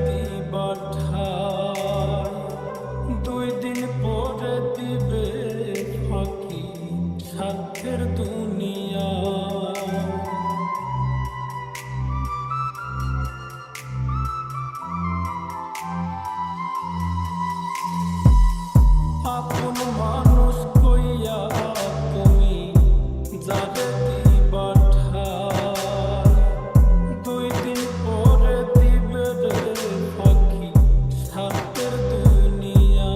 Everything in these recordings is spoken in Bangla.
দিবার ঠাই, 2 দিন পরে দিবে ফাঁকি স্বার্থের দুনিয়া। আপন মানুষ কইয়া তুমি যাবে দিবার ঠাই, 2 দিন পরে দিবে রে ফাঁকি স্বার্থের দুনিয়া।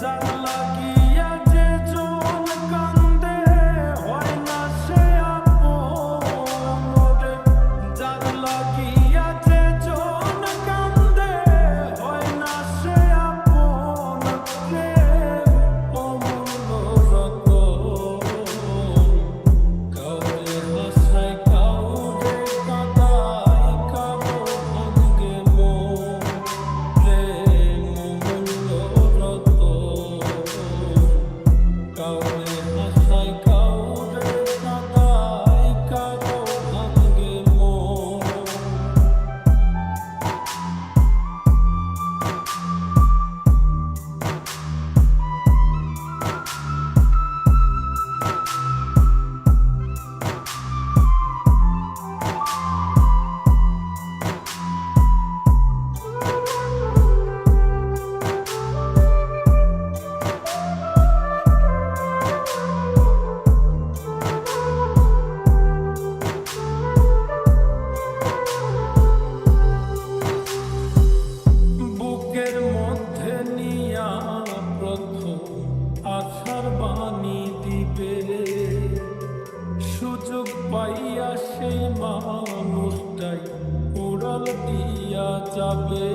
যার লাগিয়া যে জন কান্দে হয় না সে আপন রে, যার লাগিয়া যে জন কান্দে হয় না সে আপন রে। অমূল্য রতন কাউরে হাসায় কাউরে কাঁদায়, কারো ভাঙ্গে মন রে। অমূল্য রতন কাউরে হাসায় কাউরে কাঁদায়, কারো ভাঙ্গে মন। বুকের মধ্যে নিয়া প্রথম আশার বাণী দিবে, সুযোগ পাইয়া সেই মানুষটাই উড়াল দিয়া যাবে।